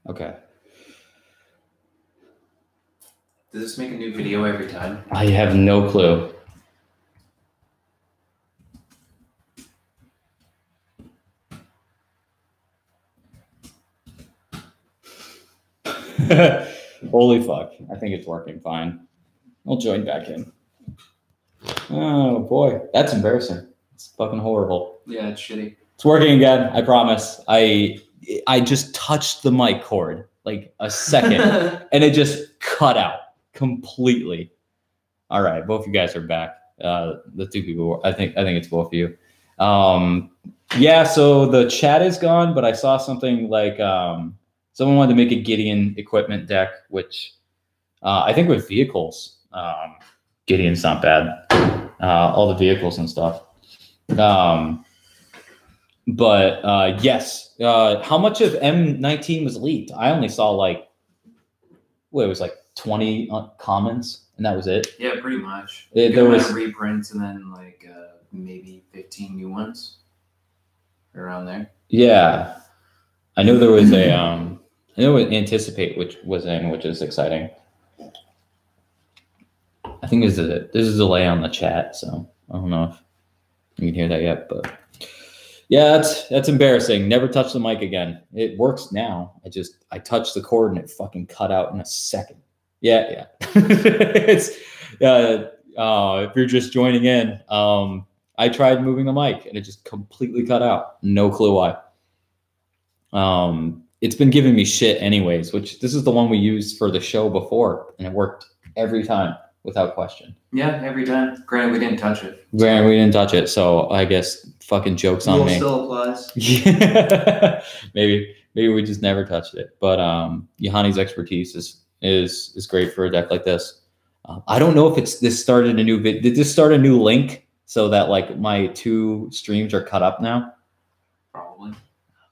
Okay. Does this make a new video every time? I have no clue. Holy fuck. I think it's working fine. I'll join back in. Oh boy. That's embarrassing. It's fucking horrible. Yeah, it's shitty. It's working again, I promise. I just touched the mic cord like a second and it just cut out completely. All right, both you guys are back. The two people, I think it's both of you. Yeah, so the chat is gone, but I saw something like someone wanted to make a Gideon equipment deck, which I think with vehicles, Gideon's not bad. All the vehicles and stuff. But yes, how much of M19 was leaked? I only saw like, it was like 20 comments, and that was it. Yeah, pretty much. There was reprints and then like maybe 15 new ones around there. Yeah, I know there was a I know Anticipate, which was in, which is exciting. I think there's a delay on the chat, so I don't know if you can hear that yet, but yeah, that's embarrassing. Never touch the mic again. It works now. I touched the cord and it fucking cut out in a second. Yeah. It's if you're just joining in, I tried moving the mic and it just completely cut out. No clue why. It's been giving me shit anyways, which this is the one we used for the show before, and it worked every time without question. Yeah, every time. Granted, we didn't touch it. So I guess fucking jokes on me. Still applies. Yeah, maybe we just never touched it. But Yohani's expertise is great for a deck like this. I don't know if this started a new did this start a new link so that like my two streams are cut up now? Probably.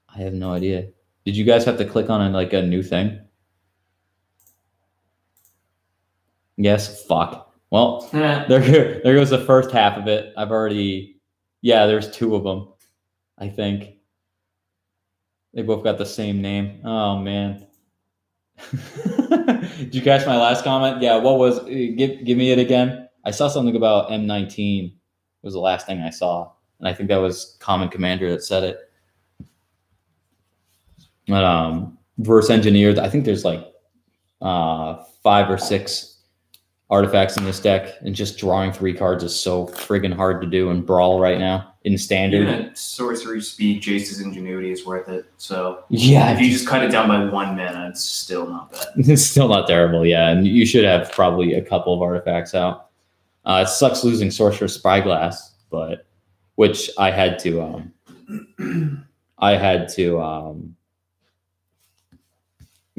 I have no idea. Did you guys have to click on like a new thing? Yes, fuck. Well, there goes the first half of it. I've already, there's two of them, I think. They both got the same name. Oh, man. Did you catch my last comment? Yeah, what was, give me it again. I saw something about M19 was the last thing I saw. And I think that was Common Commander that said it. But verse engineered, I think there's like 5 or 6 artifacts in this deck, and just drawing 3 cards is so friggin' hard to do in Brawl right now in standard. Even at sorcery speed, Jace's Ingenuity is worth it. So yeah, if you just cut it down by 1 mana, it's still not bad. It's still not terrible, yeah. And you should have probably a couple of artifacts out. It sucks losing Sorcerer's Spyglass, but which I had to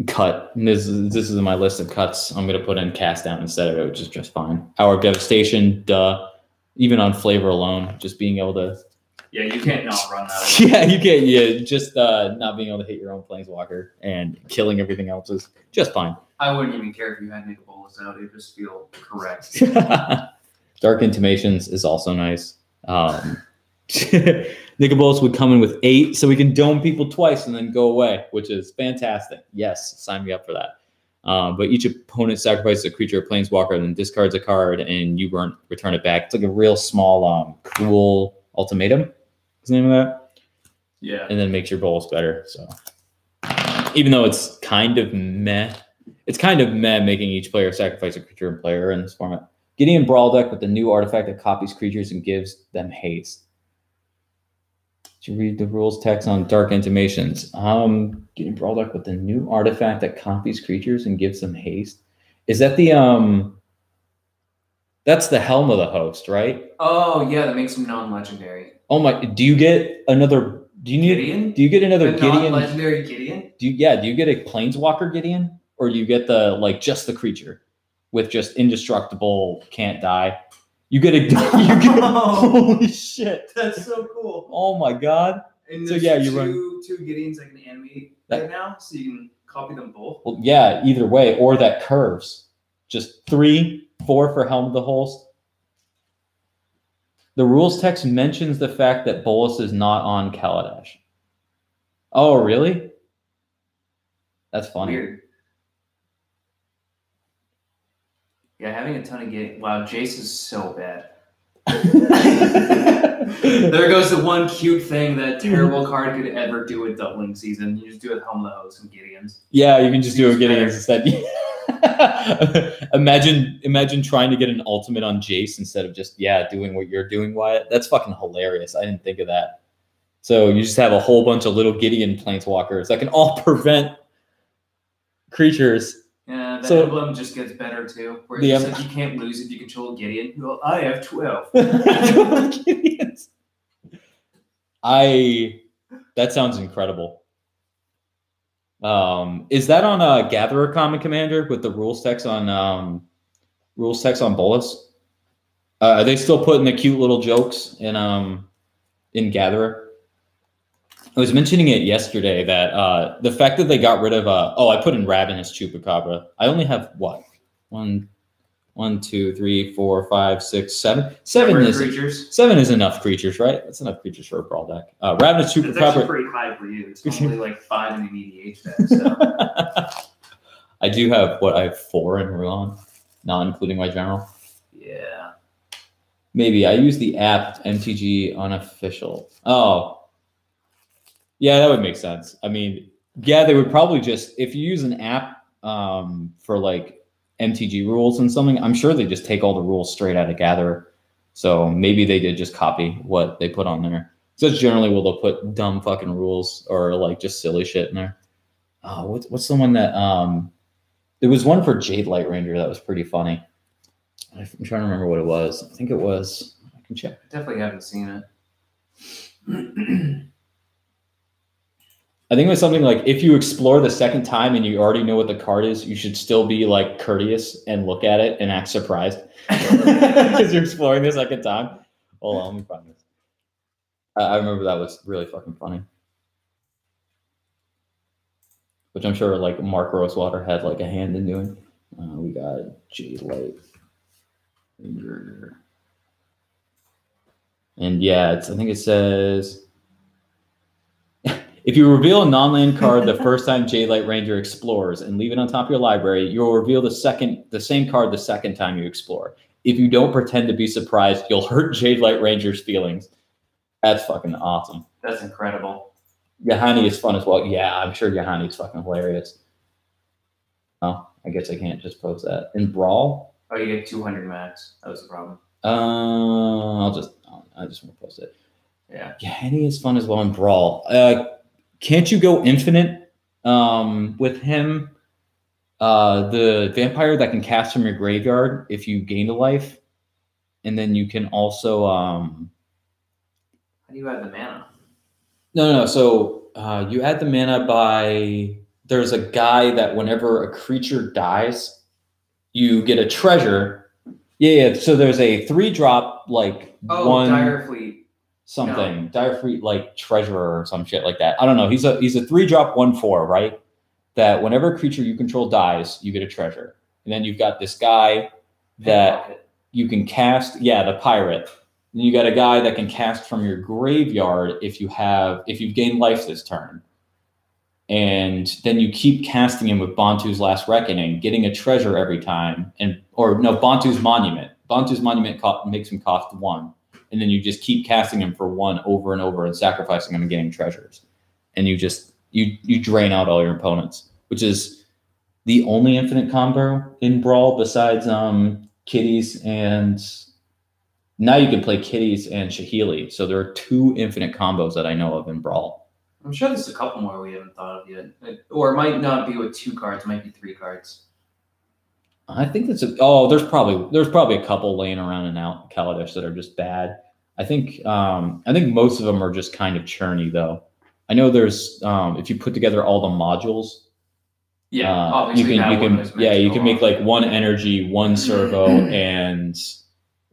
cut. This is my list of cuts. I'm gonna put in Cast Down instead of it, which is just fine. Hour of Devastation, duh. Even on flavor alone, just being able to. Yeah, you can't not run that. Yeah, you can't. Yeah, just not being able to hit your own Planeswalker and killing everything else is just fine. I wouldn't even care if you had Nicol Bolas out. It just feel correct. Dark Intimations is also nice. Nicol Bolas would come in with 8, so we can dome people twice and then go away, which is fantastic. Yes, sign me up for that. But each opponent sacrifices a creature or planeswalker and then discards a card, and you return it back. It's like a real small, cruel ultimatum. What's the name of that? Yeah. And then makes your Bolas better. So even though it's kind of meh, making each player sacrifice a creature and player in this format. Gideon Brawl deck with the new artifact that copies creatures and gives them haste. Did you read the rules text on Dark Intimations? Gideon Brawl deck with the new artifact that copies creatures and gives them haste. Is that the that's the Helm of the Host, right? Oh yeah, that makes them non-legendary. Oh my! Do you get another? Gideon? Do you get another Gideon? Non-legendary Gideon? Do you get a Planeswalker Gideon, or do you get just the creature with just indestructible, can't die? You get holy shit! That's so cool. Oh my god! And so you run two Gideons I can animate right now, so you can copy them both. Well, yeah, either way, or that curves. Just 3, 4 for Helm of the Host. The rules text mentions the fact that Bolas is not on Kaladesh. Oh, really? That's funny. Weird. Yeah, having a ton of Gideon. Wow, Jace is so bad. There goes the one cute thing that terrible card could ever do with doubling season. You just do it Helm of the Host and Gideons. Yeah, you can just do a Gideons instead. imagine trying to get an ultimate on Jace instead of just doing what you're doing, Wyatt. That's fucking hilarious. I didn't think of that. So you just have a whole bunch of little Gideon planeswalkers that can all prevent creatures. Yeah, the emblem just gets better too. Where it's like you can't lose if you control Gideon. Well, I have 12. 12 Gideons. That sounds incredible. Is that on Gatherer Common Commander with the rules text on Bolas? Are they still putting the cute little jokes in Gatherer? I was mentioning it yesterday that the fact that they got rid of I put in Ravenous Chupacabra. I only have what? 1, 2, 3, 4, 5, 6, 7. Seven is enough creatures, right? That's enough creatures for a Brawl deck. Ravenous Chupacabra. It's actually pretty high for you. It's only like 5 in an EDH deck. So. I do have I have 4 in Ruan, not including my general. Yeah. Maybe I use the app MTG unofficial. Oh. Yeah, that would make sense. I mean, yeah, they would probably just, if you use an app for like MTG rules and something, I'm sure they just take all the rules straight out of Gatherer. So maybe they did just copy what they put on there. So that's generally where they'll put dumb fucking rules or like just silly shit in there. Oh, what's the one that there was one for Jade Light Ranger that was pretty funny. I'm trying to remember what it was. I think it was, I can check. I definitely haven't seen it. I think it was something like, if you explore the second time and you already know what the card is, you should still be like courteous and look at it and act surprised because you're exploring the second time. Hold on, let me find this. I remember that was really fucking funny. Which I'm sure like Mark Rosewater had like a hand in doing. We got Jade Light. And yeah, I think it says, if you reveal a non-land card the first time Jade Light Ranger explores and leave it on top of your library, you'll reveal the same card the second time you explore. If you don't pretend to be surprised, you'll hurt Jade Light Ranger's feelings. That's fucking awesome. That's incredible. Yahani is fun as well. Yeah, I'm sure Yahani is fucking hilarious. Oh, I guess I can't just post that. In Brawl? Oh, you get 200 max. That was the problem. I just want to post it. Yeah. Yahani is fun as well in Brawl. Can't you go infinite with him? The vampire that can cast from your graveyard if you gain a life. And then you can also... How do you add the mana? No. So you add the mana by... There's a guy that whenever a creature dies, you get a treasure. Yeah. So there's a 3-drop, like one... Dire Fleet. Something. No. Dire Fleet, like treasurer or some shit like that. I don't know. He's a 3-drop 1/4, right? That whenever a creature you control dies, you get a treasure. And then you've got this guy that you can cast. Yeah, the pirate. And you got a guy that can cast from your graveyard if you've gained life this turn. And then you keep casting him with Bantu's Last Reckoning, getting a treasure every time. Bantu's Monument. Bantu's Monument makes him cost 1. And then you just keep casting him for 1 over and over and sacrificing him and getting treasures. And you drain out all your opponents, which is the only infinite combo in Brawl besides Kitties and... Now you can play Kitties and Shahili. So there are 2 infinite combos that I know of in Brawl. I'm sure there's a couple more we haven't thought of yet. Or it might not be with 2 cards. It might be 3 cards. I think there's probably a couple laying around in Kaladesh that are just bad. I think most of them are just kind of churny though. I know there's if you put together all the modules, obviously you can make like 1 energy, 1 servo, and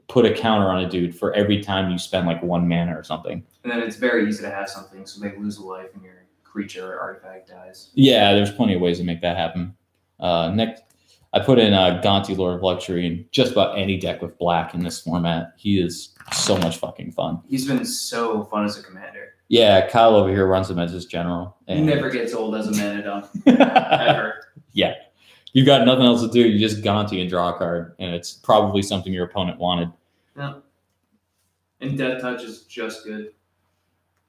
put a counter on a dude for every time you spend like 1 mana or something. And then it's very easy to have something, so they lose a life and your creature or artifact dies. Yeah, there's plenty of ways to make that happen. Next. I put in Gonti, Lord of Luxury, in just about any deck with black in this format. He is so much fucking fun. He's been so fun as a commander. Yeah, Kyle over here runs him as his general. He never gets old as a mana dump. Yeah. Ever. You got nothing else to do. You just Gonti and draw a card, and it's probably something your opponent wanted. Yeah. And Death Touch is just good.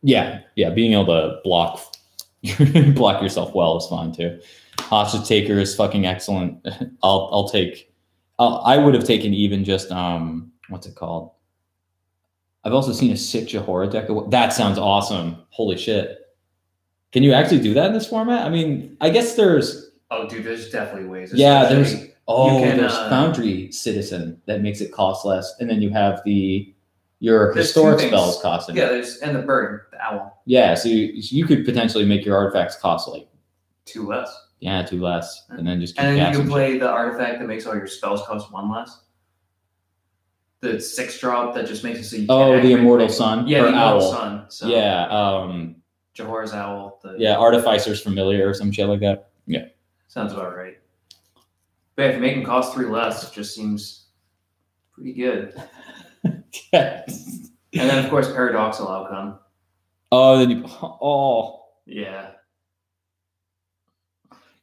Yeah, being able to block yourself well is fine too. Hostage Taker is fucking excellent. I'll take. I would have taken even just what's it called? I've also seen a sick Jahora deck. That sounds awesome. Holy shit! Can you actually do that in this format? I mean, I guess there's. Oh, dude, there's definitely ways. Yeah, there's. There's Foundry Citizen that makes it cost less, and then you have your historic spells costing. Yeah, and the bird, the owl. Yeah, so you could potentially make your artifacts cost like 2 less. Yeah, 2 less, and then just keep and then casting. You can play the artifact that makes all your spells cost 1 less. The 6-drop that just makes it so you can't. The Immortal Sun. Yeah, the Immortal Sun. So yeah. Jahora's Owl. Artificer's Familiar or some shit like that. Yeah. Sounds about right. But if you make them cost 3 less, it just seems pretty good. Yes. And then, of course, Paradoxical Outcome. Oh, then Yeah.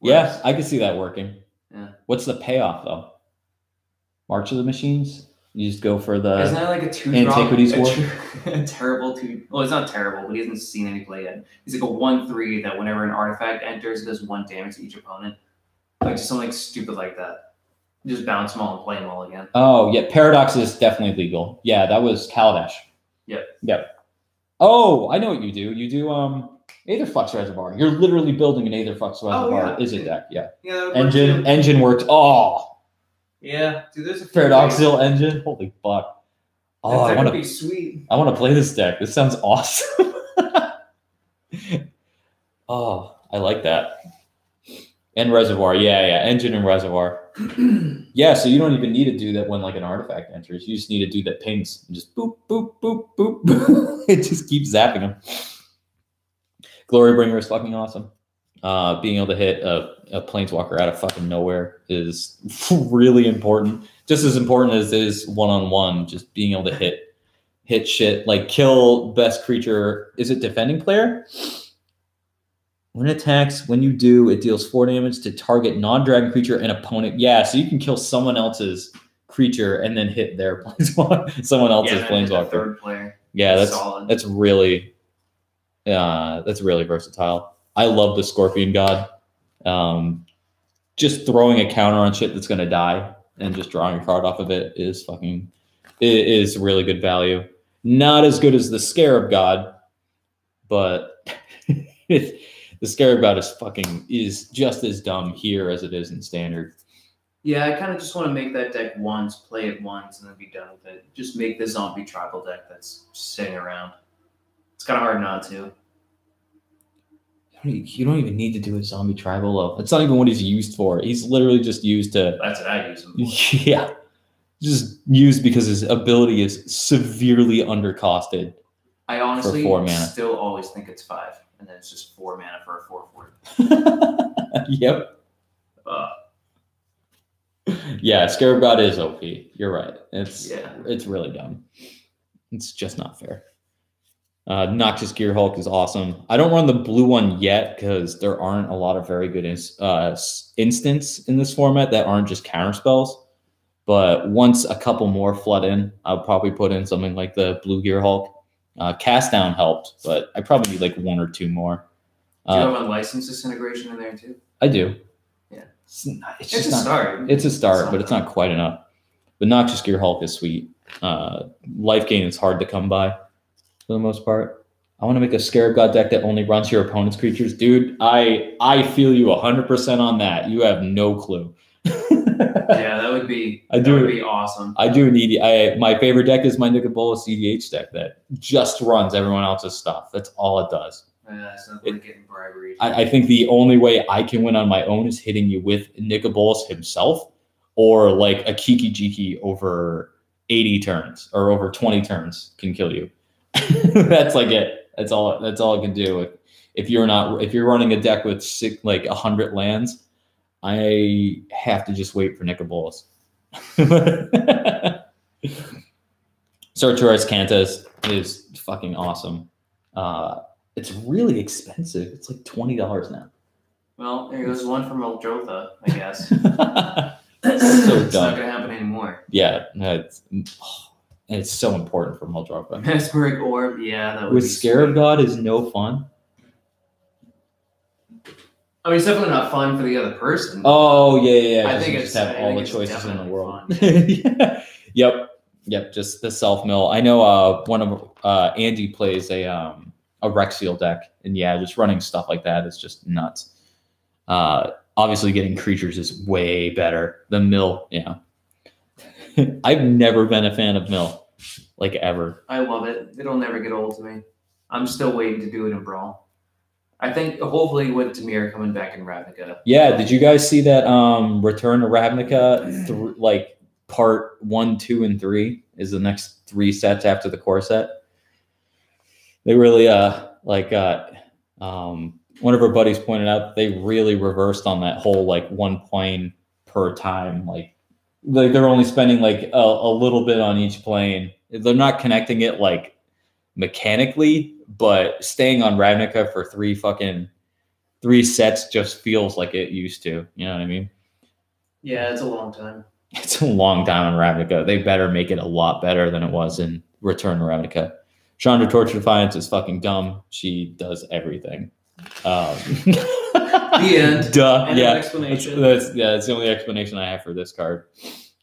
Yeah, I could see that working. Yeah. What's the payoff, though? March of the Machines? You just go for the... Isn't that like a 2-drop? Antiquities War? A terrible 2... Well, it's not terrible, but he hasn't seen any play yet. He's like a 1/3 that whenever an artifact enters, it does 1 damage to each opponent. Like, just something stupid like that. Just bounce them all and play them all again. Oh, yeah. Paradox is definitely legal. Yeah, that was Kaladesh. Yep. Oh, I know what you do. You do Aetherflux Reservoir. You're literally building an Aetherflux Reservoir. Is it deck? Yeah. Yeah. Engine worked. Oh. Yeah, dude. There's a Paradoxical Engine. Holy fuck. Oh, that would be sweet. I want to play this deck. This sounds awesome. Oh, I like that. And Reservoir. Yeah. Engine and Reservoir. Yeah, so you don't even need to do that when like an artifact enters. You just need to do that pings and just boop, boop, boop, boop, boop. It just keeps zapping them. Glorybringer is fucking awesome. Being able to hit a planeswalker out of fucking nowhere is really important. Just as important as it is one-on-one, just being able to hit shit, like kill best creature. Is it defending player? When it attacks, when you do, it deals 4 damage to target non-dragon creature and opponent. Yeah, so you can kill someone else's creature and then hit their planeswalker. Someone else's planeswalker. Third player. Yeah, that's really versatile. I love the Scorpion God. Just throwing a counter on shit that's gonna die and just drawing a card off of it is really good value. Not as good as the Scarab God, but the Scarab God is just as dumb here as it is in Standard. Yeah, I kind of just want to make that deck once, play it once, and then be done with it. Just make the zombie tribal deck that's sitting around. It's kind of hard not to. You don't even need to do a zombie tribal though. That's not even what he's used for. He's literally just used to... That's what I use him for. Yeah. Just used because his ability is severely undercosted. I honestly for 4 mana. Still always think it's 5. And then it's just 4 mana for a 4/4. Yep. Yeah, Scarab God is OP. You're right. It's really dumb. It's just not fair. Noxious Gear Hulk is awesome. I don't run the blue one yet because there aren't a lot of very good instants in this format that aren't just counter spells. But once a couple more flood in, I'll probably put in something like the blue Gear Hulk. Cast Down helped, but I probably need like 1 or 2 more. Do you have Unlicensed Disintegration in there too? I do. Yeah. It's a start. It's a start, but it's not quite enough. But Noxious Gear Hulk is sweet. Life gain is hard to come by for the most part. I want to make a Scarab God deck that only runs your opponent's creatures. Dude, I feel you 100% on that. You have no clue. Yeah, that would be awesome. I do need my favorite deck is my Nicol CDH deck that just runs everyone else's stuff. That's all it does. Yeah, it's not like getting bribery. I think the only way I can win on my own is hitting you with Nicol himself or like a Kiki Jiki over 80 turns or over 20 turns can kill you. That's like it. That's all I can do. If you're running a deck with 100 lands, I have to just wait for Nicol. Sartorius Cantus is fucking awesome. It's really expensive. It's like $20 now. Well, there goes one from Eldrotha, I guess. So It's dumb. not going to happen anymore. Yeah, no, it's so important for Muldrop. Mesmeric Orb, yeah, that would With be Scarab sweet. God is no fun. I mean, it's definitely not fun for the other person. Oh yeah. I think you it's just have I all think the it's choices in the definitely world. fun. Yeah. Yep. Just the self mill. I know one of Andy plays a Rexiel deck, and yeah, just running stuff like that is just nuts. Obviously, getting creatures is way better than mill. Yeah. I've never been a fan of mill, like ever. I love it. It'll never get old to me. I'm still waiting to do it in Brawl. I think hopefully with Tamir coming back in Ravnica. Yeah, did you guys see that Return to Ravnica like part 1, 2, and 3 is the next 3 sets after the core set? They really one of our buddies pointed out they really reversed on that whole like one plane per time. Like they're only spending like a little bit on each plane. They're not connecting it like mechanically, but staying on Ravnica for 3 sets just feels like it used to. You know what I mean? Yeah, it's a long time. It's a long time on Ravnica. They better make it a lot better than it was in Return to Ravnica. Chandra Torture Defiance is fucking dumb. She does everything. The end. Duh. End yeah. of explanation. That's the only explanation I have for this card.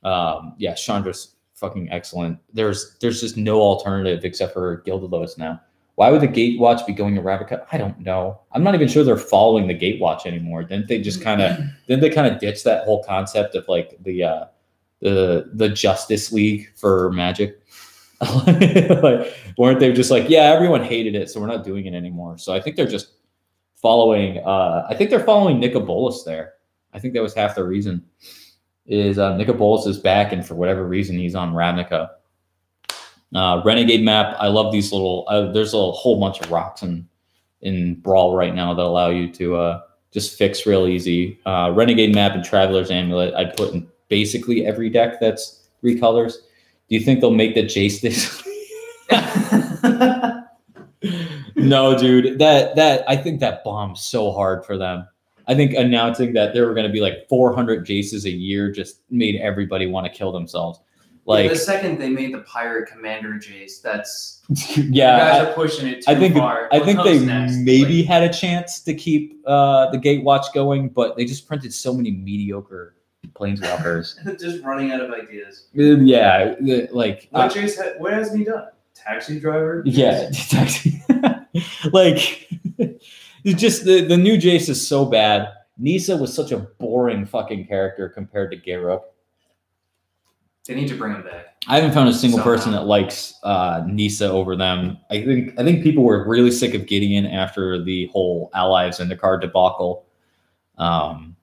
Yeah, Chandra's fucking excellent. There's just no alternative except for Gildalos now. Why would the Gatewatch be going to Ravnica? I don't know. I'm not even sure they're following the Gatewatch anymore. Didn't they kind of ditch that whole concept of like the Justice League for Magic? Like, weren't they just like, yeah, everyone hated it, so we're not doing it anymore. So I think they're just following Nicol Bolas there. I think that was half the reason is Nicol Bolas is back, and for whatever reason he's on Ravnica. Renegade map. I love these little. There's a whole bunch of rocks in Brawl right now that allow you to just fix real easy. Renegade map and Traveler's Amulet. I'd put in basically every deck that's 3 colors. Do you think they'll make the Jace this? No, dude. That I think that bombed so hard for them. I think announcing that there were going to be like 400 Jaces a year just made everybody want to kill themselves. Like the second they made the Pirate Commander Jace, that's yeah, you guys are pushing it too far. I think they next? maybe had a chance to keep the Gatewatch going, but they just printed so many mediocre Planeswalkers. Just running out of ideas. Yeah, like what hasn't he done? Taxi driver? Yeah, taxi. Like just the new Jace is so bad. Nisa was such a boring fucking character compared to Garruk. They need to bring him back. I haven't found a single person that likes Nisa over them. I think people were really sick of Gideon after the whole Allies and the card debacle. I'm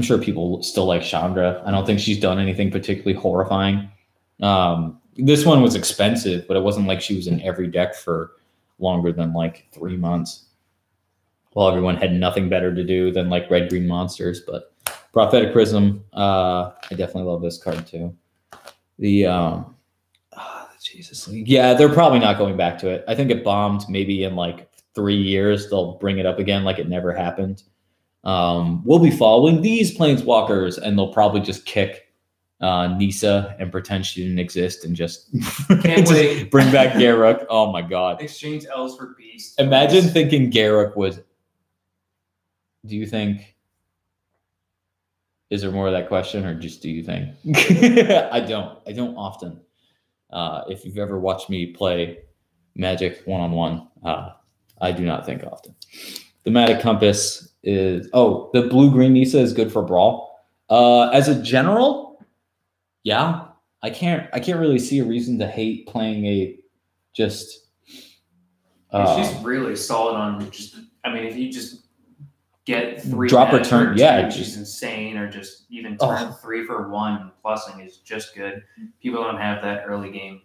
sure people still like Chandra. I don't think she's done anything particularly horrifying. This one was expensive, but it wasn't like she was in every deck for longer than like 3 months. While everyone had nothing better to do than like red-green monsters. But Prophetic Prism, I definitely love this card too. The Jesus League. Yeah, they're probably not going back to it. I think it bombed. Maybe in like 3 years, they'll bring it up again like it never happened. We'll be following these Planeswalkers, and they'll probably just kick Nisa and pretend she didn't exist and just, just bring back Garruk. Oh my god. Exchange Elves for Beasts. Imagine thinking Garruk was. Do you think? Is there more of that question, or just do you think? I don't often. If you've ever watched me play Magic one-on-one, I do not think often. Thematic Compass is the blue-green Nisa is good for Brawl. As a general, yeah, I can't really see a reason to hate playing a just. She's really solid on just. I mean, if you just get 3 drop her turn, yeah, she's insane, or just even turn 3 for 1 plussing is just good. People don't have that early game.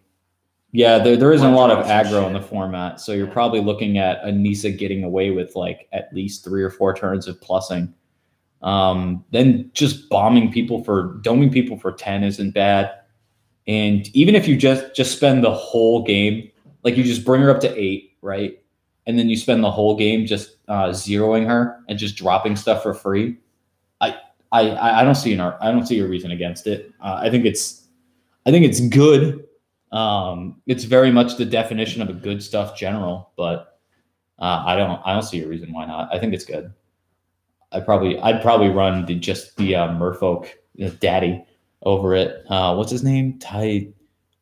Yeah, there isn't a lot of aggro in the format, so you're probably looking at a Nisa getting away with like at least 3 or 4 turns of plussing. Then just doming people for 10 isn't bad. And even if you just spend the whole game, like you just bring her up to 8, right? And then you spend the whole game just zeroing her and just dropping stuff for free. I don't see I don't see a reason against it. I think it's good. It's very much the definition of a good stuff general, but I don't see a reason why not. I think it's good. I'd probably run the Merfolk daddy over it. What's his name?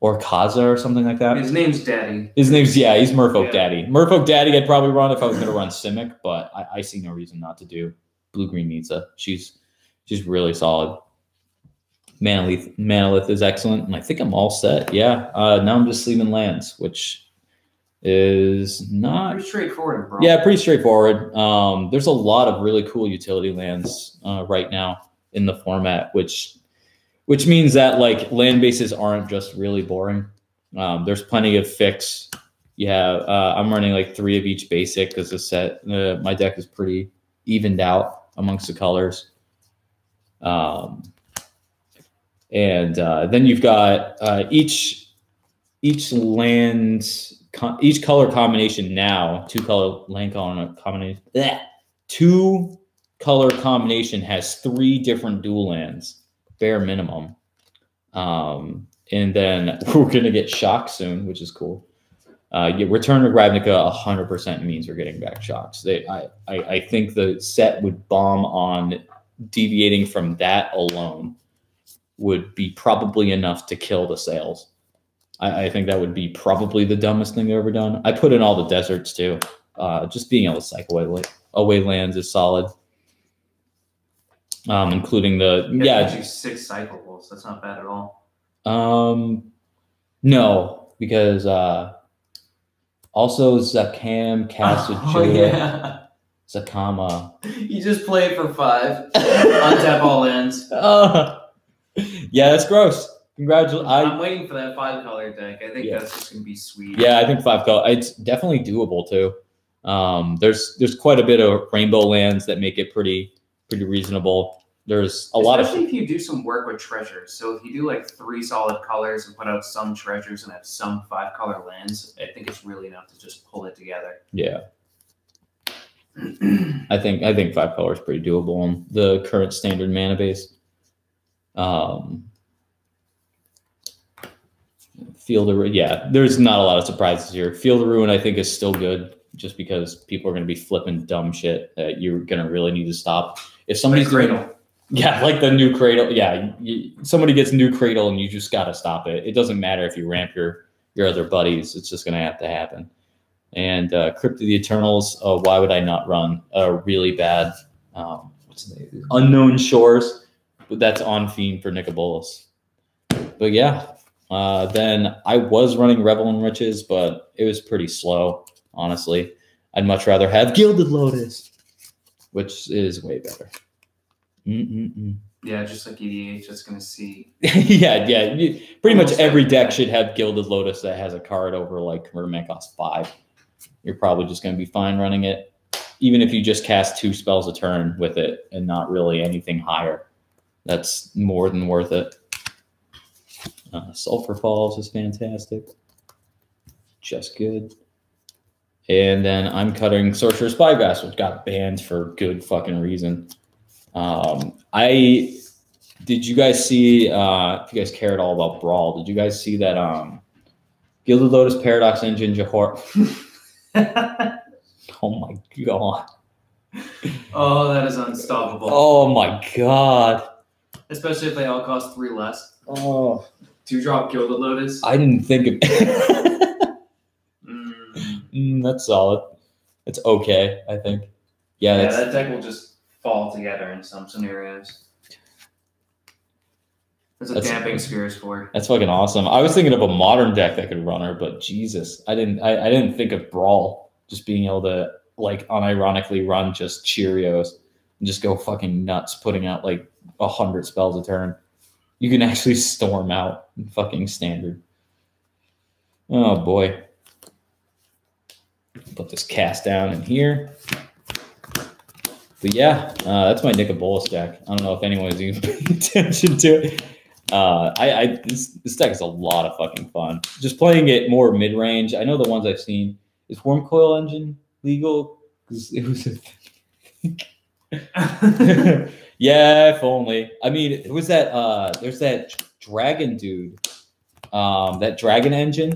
Or Kaza or something like that. His name's Daddy. He's Merfolk Daddy. Merfolk Daddy I'd probably run if I was going to run Simic, but I see no reason not to do Blue-Green Nitsa. She's really solid. Manolith is excellent, and I think I'm all set. Yeah. Now I'm just sleeving lands, which is not pretty straightforward, bro. Yeah, pretty straightforward. There's a lot of really cool utility lands right now in the format, which means that like land bases aren't just really boring. There's plenty of fix. Yeah, I'm running like 3 of each basic because the set my deck is pretty evened out amongst the colors. And then you've got each color combination now, 2 color land combination. 2 color combination has 3 different dual lands, bare minimum. And then we're gonna get Shock soon, which is cool. Return to Ravnica 100% means we're getting back Shocks. I think the set would bomb on deviating from that alone would be probably enough to kill the sales. I think that would be probably the dumbest thing they've ever done. I put in all the deserts too. Just being able to cycle away lands is solid. Including the gives you 6 cyclables. That's not bad at all. No, because also Zakam, Casted Judah, Zakama. You just play it for 5. Untap all lands. Yeah, that's gross. Congratulations. I'm waiting for that 5-color deck. I think that's just gonna be sweet. Yeah, I think 5 color. It's definitely doable too. There's quite a bit of rainbow lands that make it pretty reasonable. There's a lot of, especially if you do some work with treasures. So if you do like 3 solid colors and put out some treasures and have some 5-color lands, I think it's really enough to just pull it together. Yeah. I think 5 color is pretty doable on the current standard mana base. Field of Ruin, there's not a lot of surprises here. Field of Ruin, I think, is still good just because people are going to be flipping dumb shit that you're going to really need to stop. If somebody's doing, like the new Cradle, somebody gets new Cradle and you just got to stop it. It doesn't matter if you ramp your other buddies; it's just going to have to happen. And Crypt of the Eternals, why would I not run a really bad what's the name? Unknown Shores? But that's on Fiend for Nicol Bolas. But yeah. Then I was running Revel in Riches, but it was pretty slow, honestly. I'd much rather have Gilded Lotus, which is way better. Yeah, just like EDH, it's going to see. Pretty much every deck should have Gilded Lotus that has a card over like converted cost 5. You're probably just going to be fine running it, even if you just cast 2 spells a turn with it and not really anything higher. That's more than worth it. Sulfur Falls is fantastic. Just good. And then I'm cutting Sorcerer's Spyglass, which got banned for good fucking reason. Did you guys see, if you guys care at all about Brawl, did you guys see that Gilded Lotus Paradox Engine Johor? Oh my god. Oh, that is unstoppable. Oh my god. Especially if they all cost 3 less. Oh. 2-drop Gilded Lotus. I didn't think of that's solid. It's okay, I think. Yeah, that deck will just fall together in some scenarios. That's a damping Spheres for. That's fucking awesome. I was thinking of a modern deck that could run her, but Jesus, I didn't think of Brawl just being able to like unironically run just Cheerios and just go fucking nuts, putting out like 100 spells a turn. You can actually storm out in fucking standard. Oh boy. Put this cast down in here. But yeah, that's my Nicol Bolas deck. I don't know if anyone's even paying attention to it. This deck is a lot of fucking fun. Just playing it more mid-range. I know the ones I've seen, Is worm coil engine legal? Because it was yeah, if only. I mean, it was that there's that dragon dude, that dragon engine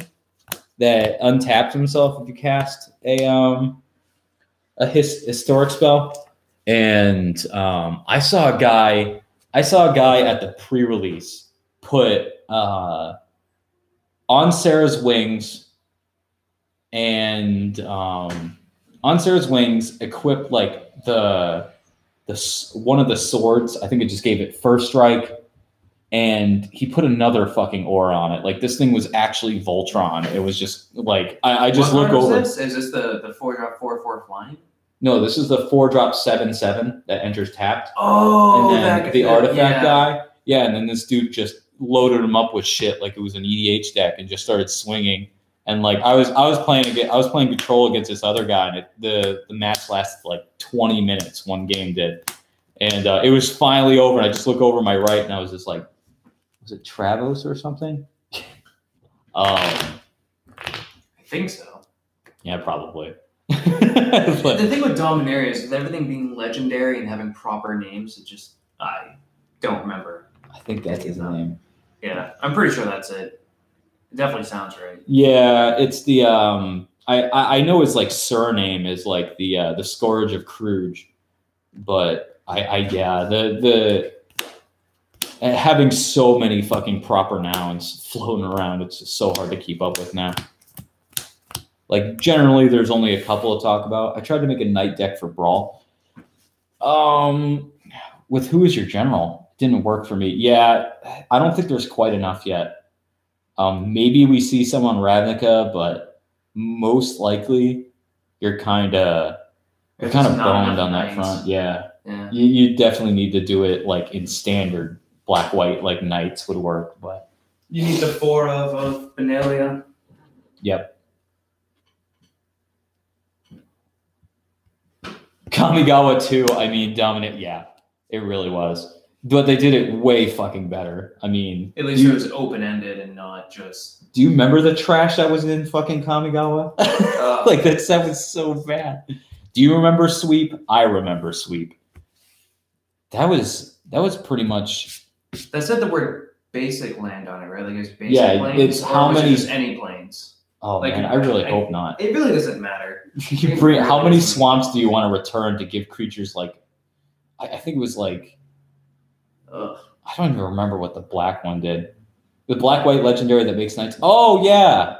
that untaps himself if you cast a historic spell. And I saw a guy at the pre-release put on Sarah's wings and on Sarah's wings equipped like the one of the swords. I think it just gave it first strike, and he put another fucking aura on it. Like this thing was actually Voltron. It was just like I just look over. Is this the 4-drop 4/4 flying? No, this is the 4-drop 7/7 that enters tapped. Oh, and then the artifact guy. Yeah, and then this dude just loaded him up with shit like it was an EDH deck and just started swinging. And like I was playing control against this other guy, and the match lasted like 20 minutes. One game did, and it was finally over. And I just look over my right, and I was just like, was it Travos or something? I think so. Yeah, probably. The thing with Dominaria is with everything being legendary and having proper names, I don't remember. I think that's his name. Yeah, I'm pretty sure that's it. It definitely sounds right. Yeah, it's the I know his like surname is like the Scourge of Kruge, but the having so many fucking proper nouns floating around, it's just so hard to keep up with now. Like generally, there's only a couple to talk about. I tried to make a night deck for Brawl. With who is your general? It didn't work for me. Yeah, I don't think there's quite enough yet. Maybe we see some on Ravnica, but most likely you're kind of boned on that front. Yeah. You definitely need to do it like in standard black-white, like knights would work. But you need the 4 of Benalia. Yep. Kamigawa 2, I mean, dominant. Yeah, it really was. But they did it way fucking better. I mean, at least it was open-ended and not just. Do you remember the trash that was in fucking Kamigawa? Like that set was so bad. Do you remember Sweep? I remember Sweep. That was pretty much. That said the word basic land on it, right? Like it's basic. Yeah, planes, it's how many? Just any planes. Oh like, man, I really hope not. It really doesn't matter. How many swamps do you want to return to give creatures like? I think it was like. I don't even remember what the black one did. The black-white legendary that makes knights. Oh yeah,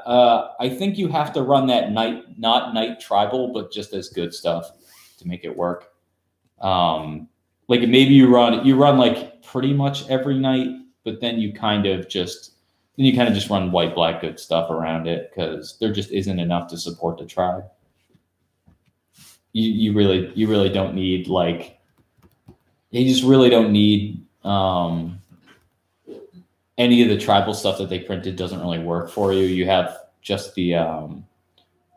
I think you have to run that knight, not knight tribal, but just as good stuff to make it work. Like maybe you run like pretty much every night, but then you kind of just run white black good stuff around it because there just isn't enough to support the tribe. You really don't need like. You just really don't need. Any of the tribal stuff that they printed doesn't really work for you. You have just the.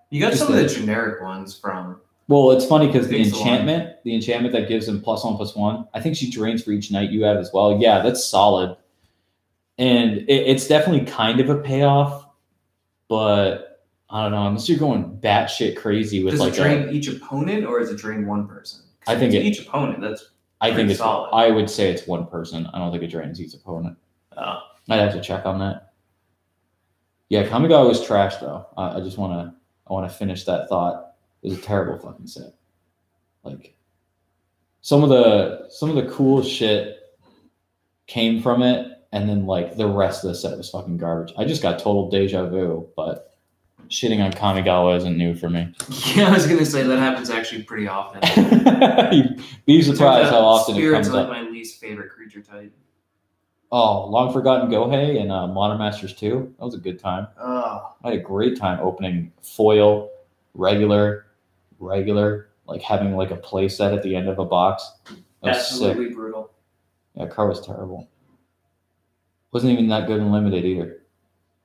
You got some of the generic ones from. Well, it's funny because the enchantment that gives them +1/+1. I think she drains for each night you have as well. Yeah, that's solid, and it's definitely kind of a payoff, but I don't know unless you're going batshit crazy with. Does it drain each opponent or does it drain one person? I think each opponent. That's. I think it's solid. I would say it's one person. I don't think it drains each opponent. Oh. I'd have to check on that. Yeah, Kamigawa was trash though. I want to finish that thought. It was a terrible fucking set. Like some of the cool shit came from it, and then like the rest of the set was fucking garbage. I just got total deja vu, but shitting on Kamigawa isn't new for me. Yeah, I was gonna say that happens actually pretty often. You'd be surprised how often it comes like up. My least favorite creature type. Oh, Long Forgotten Gohei and Modern Masters 2. That was a good time. Oh. I had a great time opening foil, regular, like having like a play set at the end of a box. That was absolutely sick. Brutal. Yeah, card was terrible. Wasn't even that good in limited either.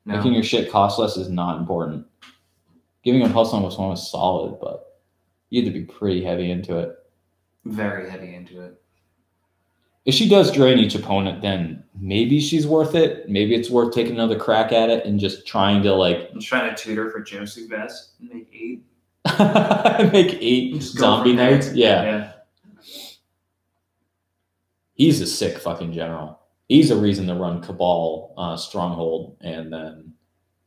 No. Making your shit cost less is not important. Giving a +1/+1 was solid, but you had to be pretty heavy into it. Very heavy into it. If she does drain each opponent, then maybe she's worth it. Maybe it's worth taking another crack at it and just trying to like. I'm trying to tutor for Josie Best and make 8. Make 8 Just go zombie from there. knights. Yeah. He's a sick fucking general. He's a reason to run Cabal, Stronghold, and then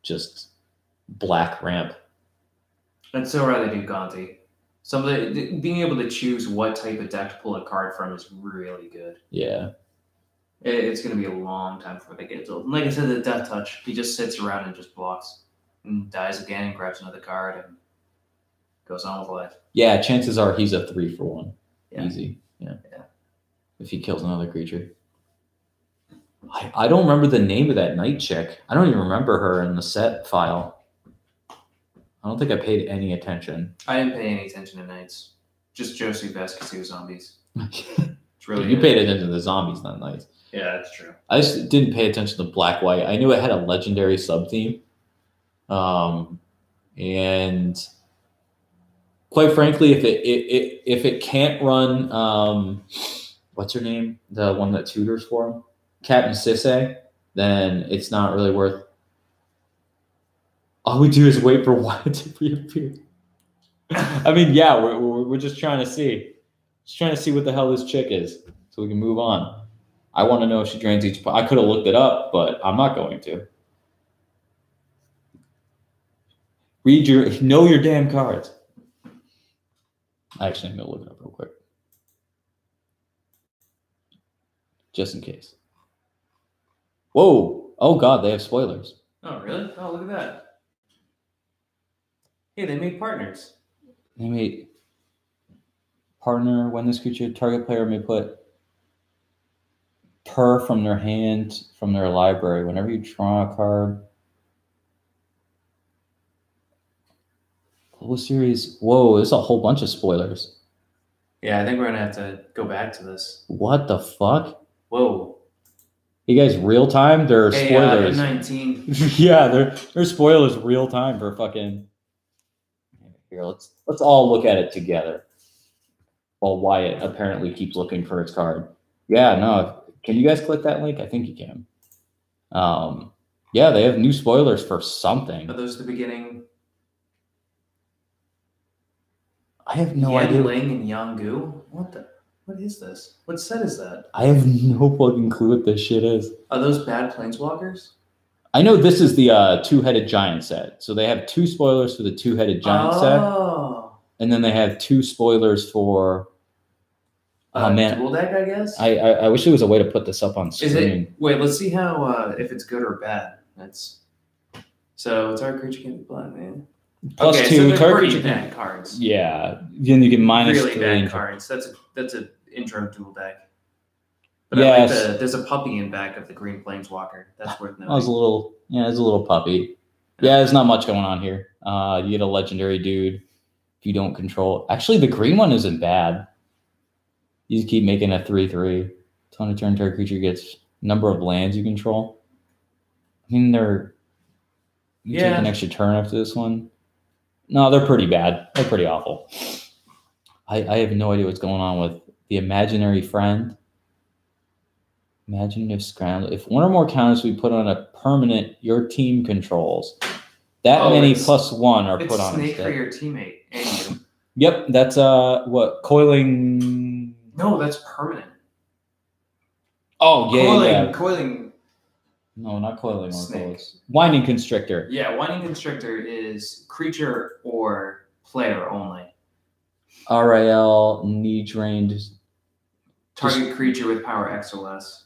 just Black Ramp. I'd so rather do Gonti. Being able to choose what type of deck to pull a card from is really good. Yeah. It's going to be a long time before they get to it. Like I said, the Death Touch, he just sits around and just blocks. And dies again, grabs another card, and goes on with life. Yeah, chances are he's a 3 for 1. Yeah. Easy. Yeah. If he kills another creature. I don't remember the name of that knight chick. I don't even remember her in the set file. I don't think I paid any attention. I didn't pay any attention to knights. Just Josie Best because he was zombies. It's really you paid attention to the zombies, not knights. Yeah, that's true. I just didn't pay attention to Black White. I knew it had a legendary sub theme. And quite frankly, if it can't run what's her name? The one that tutors for him? Captain Sisse, then it's not really worth. All we do is wait for White to reappear. I mean, yeah, we're just trying to see. Just trying to see what the hell this chick is so we can move on. I want to know if she drains each. I could have looked it up, but I'm not going to. Know your damn cards. Actually, I'm going to look it up real quick. Just in case. Whoa. Oh, God, they have spoilers. Oh, really? Oh, look at that. Hey, they made partners. They made partner when this creature target player may put per from their hand from their library. Whenever you draw a card. Global Series. Whoa, there's a whole bunch of spoilers. Yeah, I think we're going to have to go back to this. What the fuck? Whoa. You guys real time? They're spoilers. 19. Yeah, they're spoilers real time for fucking. Here, let's all look at it together. While Wyatt apparently keeps looking for his card. Yeah, no. Can you guys click that link? I think you can. Yeah, they have new spoilers for something. Are those the beginning? I have no idea. Ling and Yanggu? What is this? What set is that? I have no fucking clue what this shit is. Are those bad planeswalkers? I know this is the two-headed giant set. So they have 2 spoilers for the two-headed giant set. And then they have 2 spoilers for dual deck, I guess? I wish there was a way to put this up on screen. Wait, let's see how if it's good or bad. So it's our creature can be blind, man. Plus okay, 2 so they're pretty bad cards. Yeah. Then you get minus really 3. Bad cards. That's an intro dual deck. But yes. I like there's a puppy in back of the green planeswalker. That's worth noting. It's a little puppy. Yeah, there's not much going on here. You get a legendary dude if you don't control. Actually, the green one isn't bad. You just keep making a 3/3. On a turn, target creature gets number of lands you control. I mean, you take an extra turn after this one. No, they're pretty bad. They're pretty awful. I have no idea what's going on with the imaginary friend. Imaginative scramble. If one or more counters we put on a permanent your team controls, that many plus 1 are put on. Snake for your teammate and you. Yep, that's what coiling. No, that's permanent. Oh yeah, Coiling. No, not coiling. Snake. Winding constrictor. Yeah, winding constrictor is creature or player only. RAL need drained. Target creature with power X or less.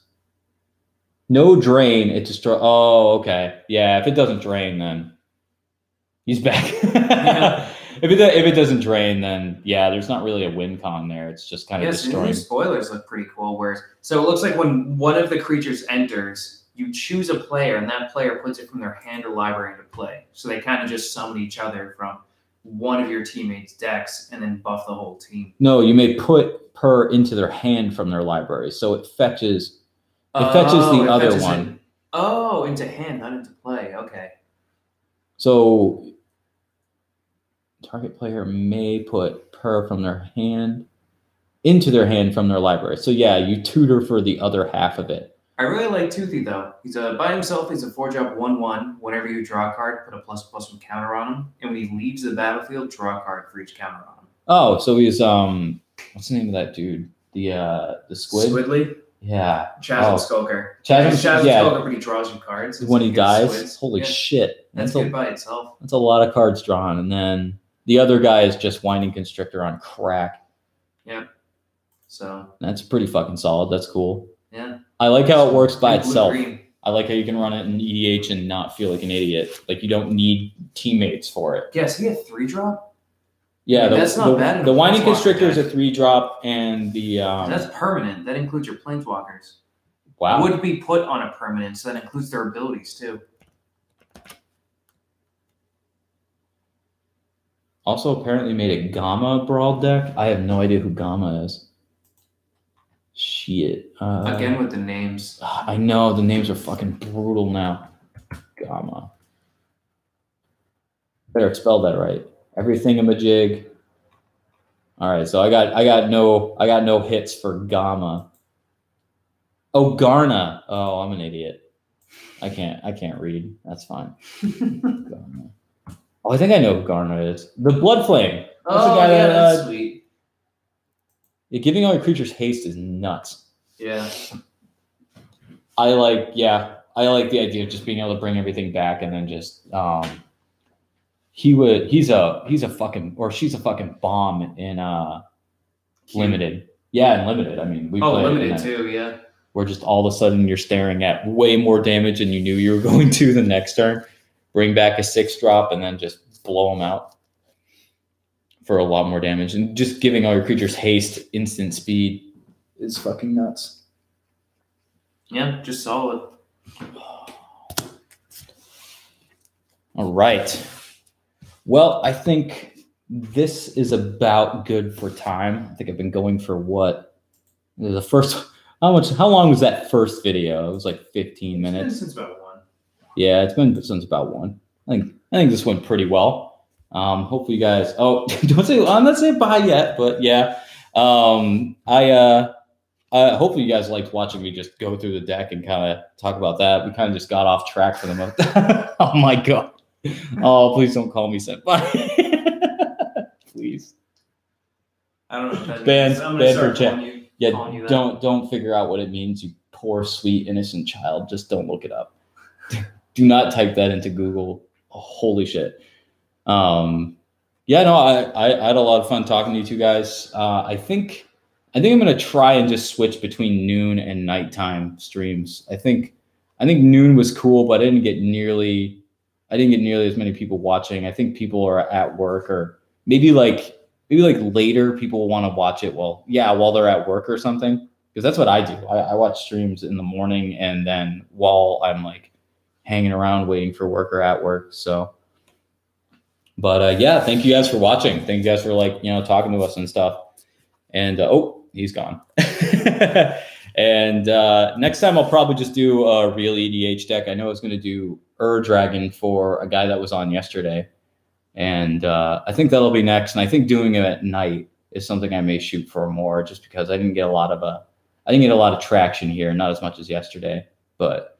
No drain. It destroy. Oh, okay. Yeah, if it doesn't drain, then he's back. Yeah. If it doesn't drain, then yeah, there's not really a win con there. It's just kind of destroying. These spoilers look pretty cool. So it looks like when one of the creatures enters, you choose a player, and that player puts it from their hand or library into play. So they kind of just summon each other from one of your teammates' decks and then buff the whole team. No, you may put per into their hand from their library, so it fetches. The other one. Into hand, not into play. Okay. So target player may put per from their hand into their hand from their library. So yeah, you tutor for the other half of it. I really like Toothy though. He's by himself. He's a 4-drop 1/1. Whenever you draw a card, put a ++1 counter on him, and when he leaves the battlefield, draw a card for each counter on him. Oh, so he's what's the name of that dude? The squid. Squidly. Yeah. Chasm Skulker. Chasm Skulker, but he draws you cards. When he dies. Holy shit. That's good by itself. That's a lot of cards drawn. And then the other guy is just Winding Constrictor on crack. Yeah. So. That's pretty fucking solid. That's cool. Yeah. I like how it works by Blue, itself. green. I like how you can run it in EDH and not feel like an idiot. Like you don't need teammates for it. Yeah, so he had 3-drop? Yeah, that's not bad. The Winding Constrictor is a 3-drop, and the that's permanent. That includes your planeswalkers. Wow. Would be put on a permanent, so that includes their abilities too. Also, apparently made a Gamma Brawl deck. I have no idea who Gamma is. Shit. Again with the names. I know the names are fucking brutal now. Gamma. Better spell that right. Everything a jig. All right, so I got no hits for Gamma. Oh, Garna. Oh, I'm an idiot. I can't read. That's fine. Garna. Oh, I think I know who Garna is. The Blood Flame. That's the guy that's sweet. Yeah, giving all your creatures haste is nuts. Yeah. I like the idea of just being able to bring everything back and then just he's a fucking, or she's a fucking bomb in limited. Yeah, in limited. I mean, we play limited too, yeah. Where just all of a sudden you're staring at way more damage than you knew you were going to the next turn. Bring back a 6-drop and then just blow them out for a lot more damage. And just giving all your creatures haste, instant speed is fucking nuts. Yeah, just solid. All right. Well, I think this is about good for time. I think I've been going for the first. How long was that first video? It was like 15 minutes. Since about 1. Yeah, it's been since about 1. I think this went pretty well. Hopefully you guys. Oh, I'm not saying bye yet, but yeah. Hopefully you guys liked watching me just go through the deck and kind of talk about that. We kind of just got off track for the month. Oh my god. Oh, please don't call me senpai. Please. I don't know if that means. I'm gonna start chat. calling you. Yeah, calling you that. don't figure out what it means, you poor, sweet, innocent child. Just don't look it up. Do not type that into Google. Oh, holy shit. Yeah, no, I had a lot of fun talking to you two guys. I think I'm gonna try and just switch between noon and nighttime streams. I think noon was cool, but I didn't get nearly as many people watching. I think people are at work, or maybe like later people want to watch it while they're at work or something. Because that's what I do. I watch streams in the morning and then while I'm like hanging around waiting for work or at work. So, but yeah, thank you guys for watching. Thank you guys for talking to us and stuff. And he's gone. And next time I'll probably just do a real EDH deck. I know I was going to do Dragon for a guy that was on yesterday. And I think that'll be next. And I think doing it at night is something I may shoot for more, just because I didn't get a lot of traction here, not as much as yesterday. But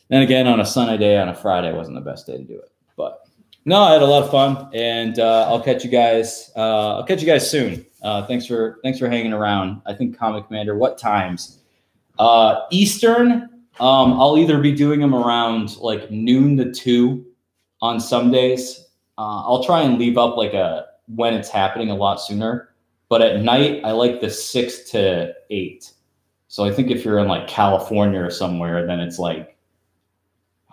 then again, on a Sunday day, on a Friday wasn't the best day to do it. But no, I had a lot of fun, and I'll catch you guys. I'll catch you guys soon. Thanks for hanging around. I think Comic Commander, what times? Eastern. I'll either be doing them around like noon to 2 on some days. I'll try and leave up when it's happening a lot sooner. But at night, I like the 6 to 8. So I think if you're in like California or somewhere, then it's like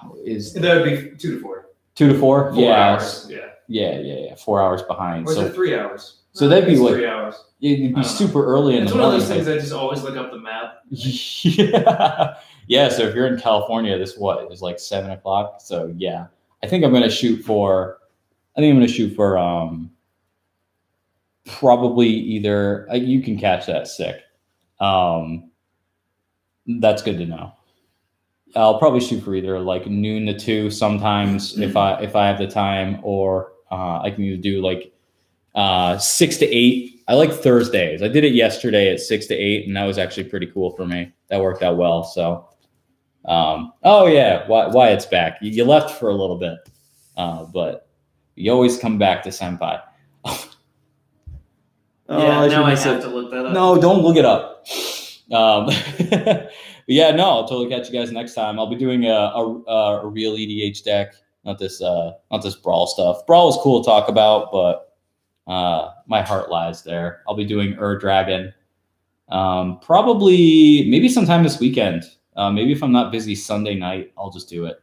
that would be 2 to 4. 2 to 4? 4 hours. Yeah. 4 hours behind. Or is it 3 hours? So that'd be like 3 hours. It'd be super early in the morning. It's one of those things I just always look up the map. Yeah. So if you're in California, it was like 7 o'clock. So yeah, I think I'm gonna shoot for. Probably either you can catch that sick. That's good to know. I'll probably shoot for either like noon to 2 sometimes if I have the time, or I can either do like 6 to 8 I like Thursdays. I did it yesterday at 6 to 8, and that was actually pretty cool for me. That worked out well. So, oh yeah, Wyatt's back. You left for a little bit, but you always come back to Senpai. Yeah, now I have to look that up. No, don't look it up. Yeah, no, I'll totally catch you guys next time. I'll be doing a real EDH deck, not this Brawl stuff. Brawl is cool to talk about, but my heart lies there. I'll be doing Dragon, probably maybe sometime this weekend. Maybe if I'm not busy Sunday night, I'll just do it.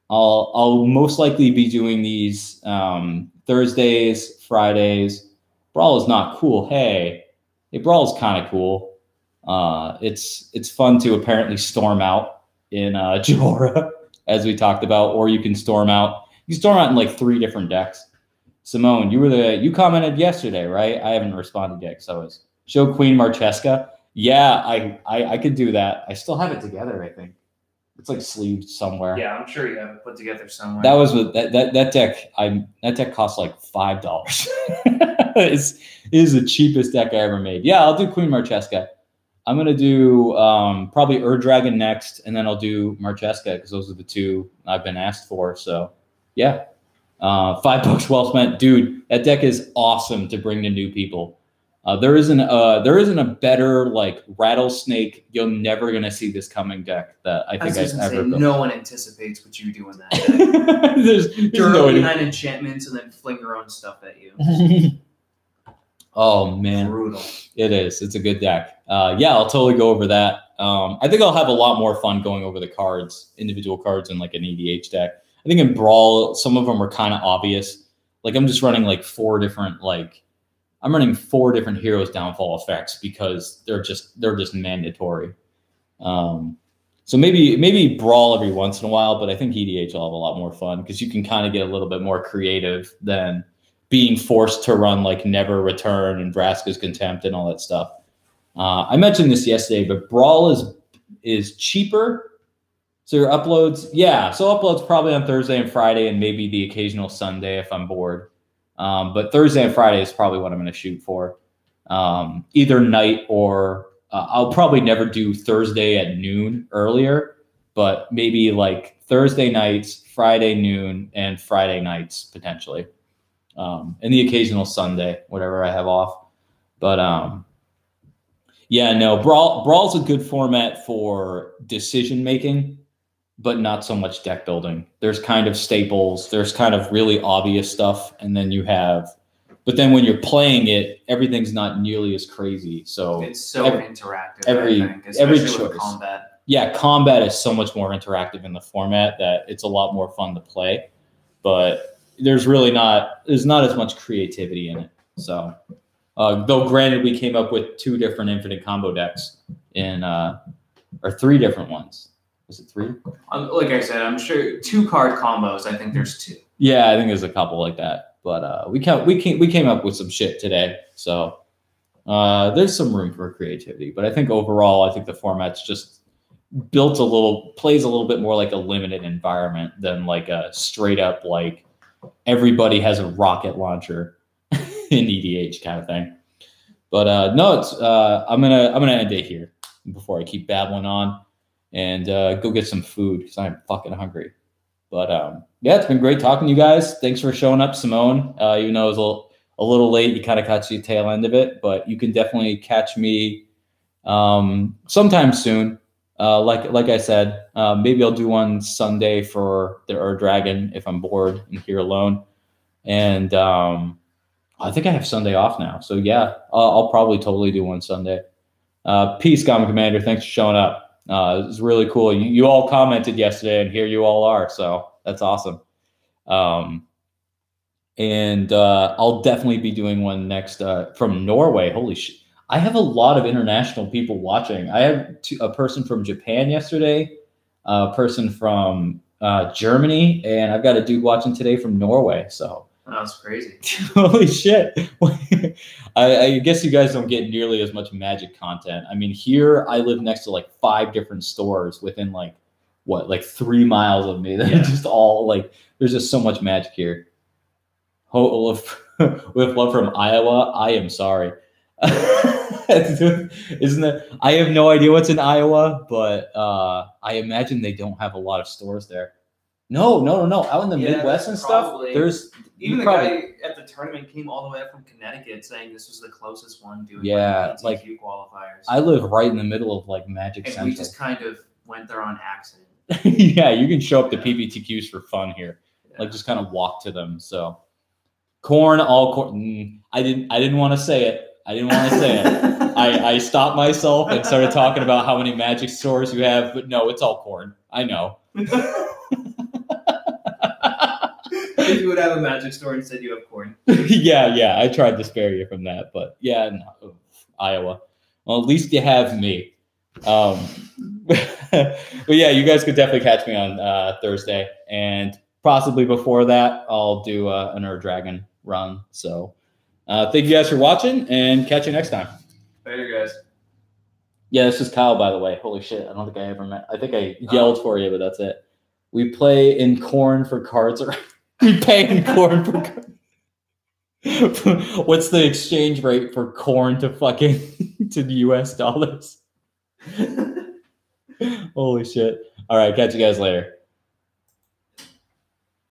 I'll most likely be doing these Thursdays, Fridays. Brawl is not cool. Hey, Brawl is kind of cool. It's fun to apparently storm out in Johora, as we talked about, or you can storm out. You can storm out in like 3 different decks. Simone, you commented yesterday, right? I haven't responded yet, so it's show Queen Marcheska. Yeah, I could do that. I still have it together, I think. It's like sleeved somewhere. Yeah, I'm sure you have it put together somewhere. That was with that deck. That deck cost like $5. It is the cheapest deck I ever made. Yeah, I'll do Queen Marcheska. I'm gonna do probably Dragon next, and then I'll do Marcheska because those are the 2 I've been asked for. So yeah, $5 well spent, dude. That deck is awesome to bring to new people. There isn't a better like rattlesnake. You're never gonna see this coming deck that I think I've ever built. No one anticipates what you do in that deck. there's no 9 enchantments and then fling your own stuff at you. Oh man, brutal. It is. It's a good deck. Yeah, I'll totally go over that. I think I'll have a lot more fun going over the cards, individual cards in like an EDH deck. I think in Brawl, some of them are kind of obvious. Like I'm just running like 4 different I'm running 4 different heroes downfall effects because they're just mandatory. So maybe Brawl every once in a while, but I think EDH will have a lot more fun because you can kind of get a little bit more creative than being forced to run like Never Return and Vraska's Contempt and all that stuff. I mentioned this yesterday, but Brawl is cheaper. So your uploads, yeah. So uploads probably on Thursday and Friday and maybe the occasional Sunday if I'm bored. But Thursday and Friday is probably what I'm going to shoot for. Either night or I'll probably never do Thursday at noon earlier, but maybe like Thursday nights, Friday noon, and Friday nights potentially. And the occasional Sunday, whatever I have off. But yeah, no, Brawl's a good format for decision making, but not so much deck building. There's kind of staples, there's kind of really obvious stuff, and then but then when you're playing it, everything's not nearly as crazy. So it's so interactive. Every choice. With combat. Yeah, combat is so much more interactive in the format that it's a lot more fun to play. But there's not as much creativity in it. So, though granted, we came up with 2 different infinite combo decks or 3 different ones. Was it 3? Like I said, I'm sure 2 card combos. I think there's 2. Yeah, I think there's a couple like that. But we came up with some shit today. So there's some room for creativity. But I think overall, I think the format's just plays a little bit more like a limited environment than like a straight up like everybody has a rocket launcher in EDH kind of thing. But no, it's I'm gonna end it here before I keep babbling on and go get some food because I'm fucking hungry. But yeah, it's been great talking to you guys. Thanks for showing up, Simone. Even though it was a little late, you kind of caught the tail end of it, but you can definitely catch me sometime soon. Like I said, maybe I'll do one Sunday for the Dragon if I'm bored and here alone. And I think I have Sunday off now. So yeah, I'll probably totally do one Sunday. Peace, Common Commander. Thanks for showing up. It was really cool. You all commented yesterday and here you all are. So that's awesome. And I'll definitely be doing one next from Norway. Holy shit. I have a lot of international people watching. I have a person from Japan yesterday, a person from Germany, and I've got a dude watching today from Norway. So that's crazy. Holy shit. I guess you guys don't get nearly as much Magic content. I mean, here I live next to like 5 different stores within like 3 miles of me. They're just all like, there's just so much Magic here. With love from Iowa, I am sorry. Isn't it? I have no idea what's in Iowa, but I imagine they don't have a lot of stores there. No. Out in the Midwest and stuff, there's even the guy at the tournament came all the way up from Connecticut saying this was the closest one doing PTQ qualifiers. I live right in the middle of like Magic and Central. We just kind of went there on accident. Yeah, you can show up to PPTQs for fun here. Yeah. Like just kind of walk to them. So corn, all corn. I didn't want to say it. I stopped myself and started talking about how many Magic stores you have, but no, it's all corn. I know. If you would have a Magic store instead, you have corn. Yeah. I tried to spare you from that, but yeah, no, Iowa. Well, at least you have me. But yeah, you guys could definitely catch me on Thursday, and possibly before that, I'll do an Ur Dragon run. So thank you guys for watching, and catch you next time. Later, guys. Yeah, this is Kyle, by the way. Holy shit, I don't think I ever met. I think I yelled for you, but that's it. We play in corn for cards. We pay in corn for cards. What's the exchange rate for corn to fucking to the US dollars? Holy shit. All right, catch you guys later.